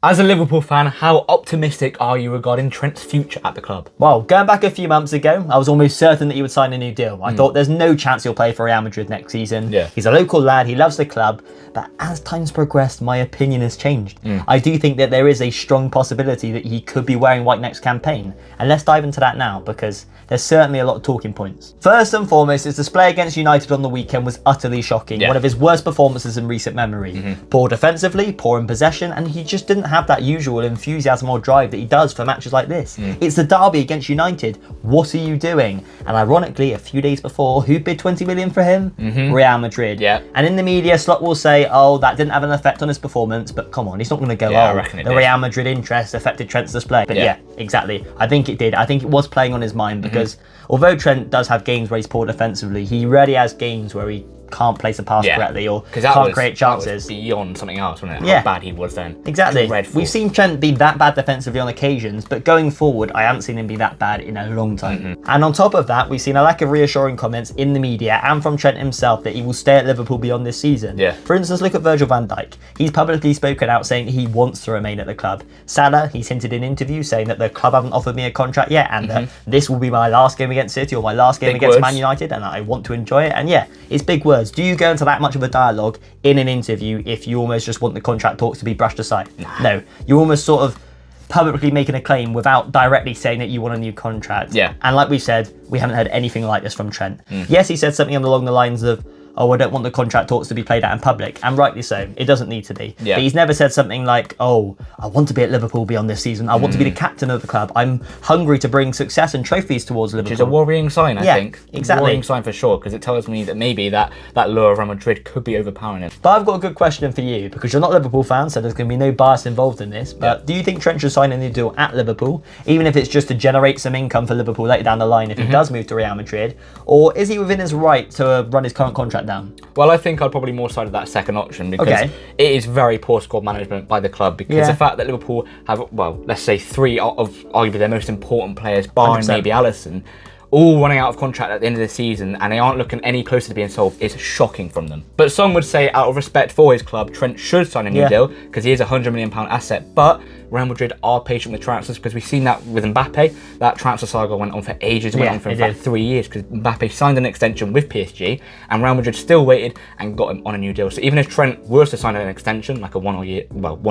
As a Liverpool fan, how optimistic are you regarding Trent's future at the club? Well, going back a few months ago, I was almost certain that he would sign a new deal. I thought there's no chance he'll play for Real Madrid next season. Yeah. He's a local lad, he loves the club, but as time's progressed, my opinion has changed. I do think that there is a strong possibility that he could be wearing white next campaign. And let's dive into that now, because there's certainly a lot of talking points. First and foremost, his display against United on the weekend was utterly shocking. One of his worst performances in recent memory. Poor defensively, poor in possession, and he just didn't have that usual enthusiasm or drive that he does for matches like this. It's the derby against United. What are you doing? And ironically, a few days before, who bid 20 million for him? Real Madrid. And in the media, Slot will say, oh, that didn't have an effect on his performance, but come on, he's not going to go, the Real Madrid interest affected Trent's display. But yeah, exactly. I think it did. I think it was playing on his mind because although Trent does have games where he's poor defensively, he rarely has games where he can't place a pass correctly or can't create chances. That was beyond something else, wasn't it? Yeah. How bad he was then. Exactly. Dreadful. We've seen Trent be that bad defensively on occasions, but going forward, I haven't seen him be that bad in a long time. And on top of that, we've seen a lack of reassuring comments in the media and from Trent himself that he will stay at Liverpool beyond this season. For instance, look at Virgil van Dijk. He's publicly spoken out saying he wants to remain at the club. Salah, he's hinted in interviews saying that the club haven't offered me a contract yet and that this will be my last game against City or my last game against Man United and I want to enjoy it. And yeah, it's big words. Do you go into that much of a dialogue in an interview if you almost just want the contract talks to be brushed aside? No, you're almost sort of publicly making a claim without directly saying that you want a new contract. And like we said, we haven't heard anything like this from Trent. Yes, he said something along the lines of, oh, I don't want the contract talks to be played out in public, and rightly so. It doesn't need to be. But he's never said something like, oh, I want to be at Liverpool beyond this season. I want to be the captain of the club. I'm hungry to bring success and trophies towards Liverpool. Which is a worrying sign, I think. Exactly. A worrying sign for sure, because it tells me that maybe that lure of Real Madrid could be overpowering him. But I've got a good question for you, because you're not a Liverpool fan, so there's going to be no bias involved in this. But do you think Trent should sign a new deal at Liverpool, even if it's just to generate some income for Liverpool later down the line if he does move to Real Madrid? Or is he within his right to run his current contract down? Well, I think I'd probably more side of that second option because it is very poor squad management by the club because the fact that Liverpool have, well, let's say 3 of arguably their most important players, barring maybe Alisson, all running out of contract at the end of the season and they aren't looking any closer to being sold is shocking from them. But some would say out of respect for his club, Trent should sign a new deal because he is a £100 million asset. But Real Madrid are patient with transfers because we've seen that with Mbappe. That transfer saga went on for ages. It went on for about 3 years because Mbappe signed an extension with PSG and Real Madrid still waited and got him on a new deal. So even if Trent was to sign an extension, like a 1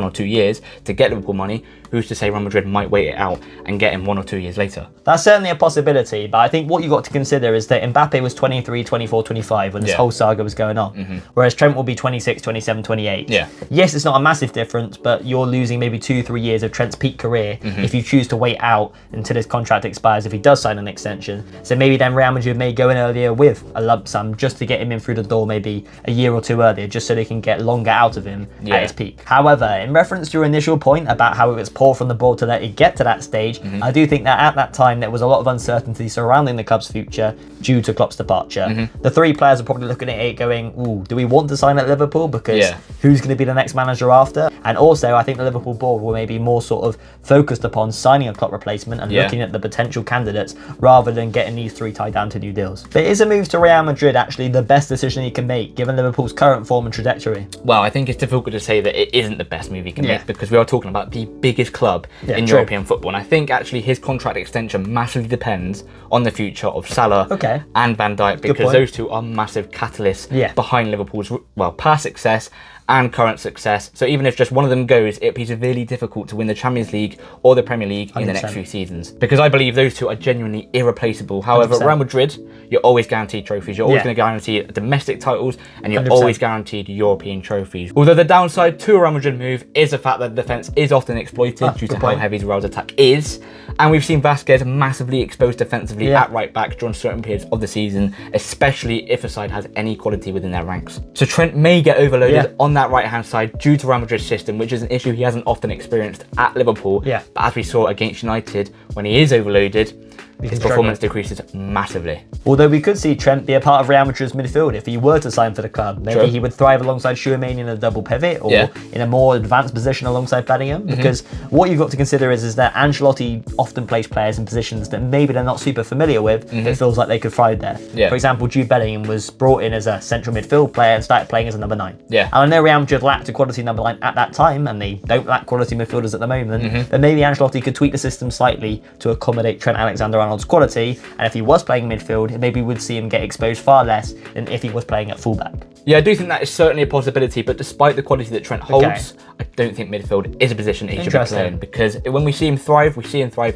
or 2 years to get Liverpool money, who's to say Real Madrid might wait it out and get him 1 or 2 years later? That's certainly a possibility, but I think what you got to consider is that Mbappe was 23, 24, 25 when this whole saga was going on, whereas Trent will be 26, 27, 28. Yes, it's not a massive difference, but you're losing maybe 2-3 years of Trent's peak career if you choose to wait out until his contract expires if he does sign an extension. So maybe then Real Madrid may go in earlier with a lump sum just to get him in through the door maybe a year or 2 earlier, just so they can get longer out of him at his peak. However, in reference to your initial point about how it was poor from the board to let it get to that stage, I do think that at that time there was a lot of uncertainty surrounding the club's future due to Klopp's departure. The 3 players are probably looking at it going, ooh, do we want to sign at Liverpool? Because who's going to be the next manager after? And also, I think the Liverpool board will maybe more sort of focused upon signing a Klopp replacement and looking at the potential candidates rather than getting these 3 tied down to new deals. But is a move to Real Madrid actually the best decision he can make given Liverpool's current form and trajectory? Well, I think it's difficult to say that it isn't the best move he can make because we are talking about the biggest club in European football. And I think actually his contract extension massively depends on the future of Salah and Van Dijk because those 2 are massive catalysts behind Liverpool's past success and current success. So even if just one of them goes, it'd be severely difficult to win the Champions League or the Premier League in the next few seasons. Because I believe those 2 are genuinely irreplaceable. However, at Real Madrid, you're always guaranteed trophies. You're always going to guarantee domestic titles and you're always guaranteed European trophies. Although the downside to a Real Madrid move is the fact that the defence is often exploited due to how heavy Real's attack is. And we've seen Vasquez massively exposed defensively at right back during certain periods of the season, especially if a side has any quality within their ranks. So Trent may get overloaded on that right-hand side due to Real Madrid's system, which is an issue he hasn't often experienced at Liverpool. But as we saw against United, when he is overloaded, his performance decreases massively. Although we could see Trent be a part of Real Madrid's midfield if he were to sign for the club. Maybe he would thrive alongside Tchouaméni in a double pivot, or in a more advanced position alongside Bellingham. Because what you've got to consider is that Ancelotti often plays players in positions that maybe they're not super familiar with. It feels like they could thrive there. For example, Jude Bellingham was brought in as a central midfield player and started playing as a number 9. And I know Real Madrid lacked a quality number 9 at that time, and they don't lack quality midfielders at the moment. But maybe Ancelotti could tweak the system slightly to accommodate Trent Alexander-Arnold's quality. And if he was playing midfield, maybe we'd see him get exposed far less than if he was playing at fullback. Yeah, I do think that is certainly a possibility, but despite the quality that Trent holds, I don't think midfield is a position he should be playing, because when we see him thrive,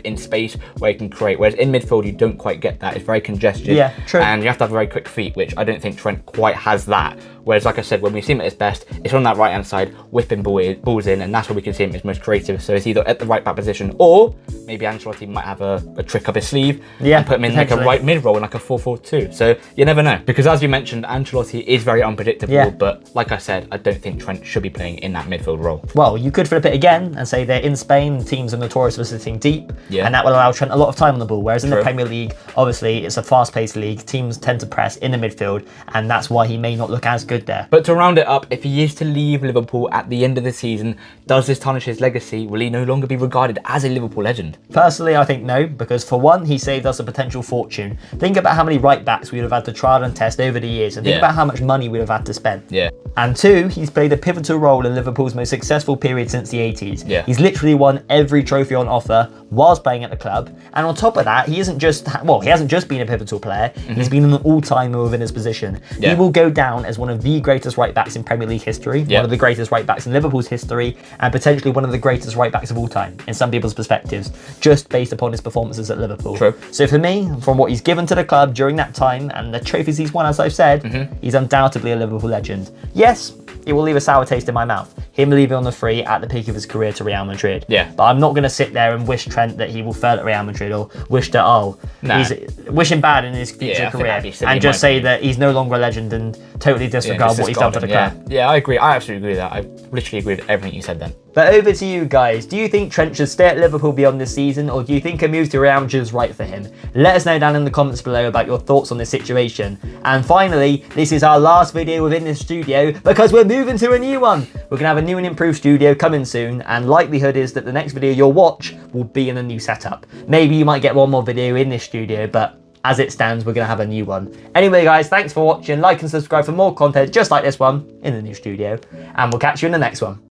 in space where he can create, whereas in midfield you don't quite get that. It's very congested, and you have to have very quick feet, which I don't think Trent quite has that. Whereas, like I said, when we see him at his best, it's on that right-hand side, whipping balls in, and that's where we can see him as most creative. So it's either at the right-back position, or maybe Ancelotti might have a trick up his sleeve and put him in like a right mid-role in like a 4-4-2. So you never know. Because as you mentioned, Ancelotti is very unpredictable, but like I said, I don't think Trent should be playing in that midfield role. Well, you could flip it again and say that in Spain, teams are notorious for sitting deep, and that will allow Trent a lot of time on the ball. Whereas in the Premier League, obviously, it's a fast-paced league. Teams tend to press in the midfield, and that's why he may not look as good there. But to round it up, if he is to leave Liverpool at the end of the season, does this tarnish his legacy? Will he no longer be regarded as a Liverpool legend? Personally, I think no, because for one, he saved us a potential fortune. Think about how many right-backs we would have had to trial and test over the years, and think about how much money we would have had to spend. And two, he's played a pivotal role in Liverpool's most successful period since the 80s. He's literally won every trophy on offer whilst playing at the club. And on top of that, he hasn't just been a pivotal player, he's been an all-timer within his position. He will go down as one of the greatest right-backs in Premier League history, one of the greatest right-backs in Liverpool's history, and potentially one of the greatest right-backs of all time, in some people's perspectives, just based upon his performances at Liverpool. So for me, from what he's given to the club during that time, and the trophies he's won, as I've said, he's undoubtedly a Liverpool legend. Yes, it will leave a sour taste in my mouth, him leaving on the free at the peak of his career to Real Madrid. But I'm not going to sit there and wish Trent that he will fail at Real Madrid, or wish that, wish him bad in his future career, and just say that he's no longer a legend and totally disregard what he's done for the club. Yeah, I agree. I absolutely agree with that. I literally agree with everything you said then. But over to you guys. Do you think Trent should stay at Liverpool beyond this season, or do you think a move to Real Madrid is right for him? Let us know down in the comments below about your thoughts on this situation. And finally, this is our last video within this studio, because we're moving to a new one. We're going to have a new and improved studio coming soon, and likelihood is that the next video you'll watch will be in a new setup. Maybe you might get one more video in this studio, but as it stands, we're going to have a new one. Anyway, guys, thanks for watching. Like and subscribe for more content just like this one in the new studio, and we'll catch you in the next one.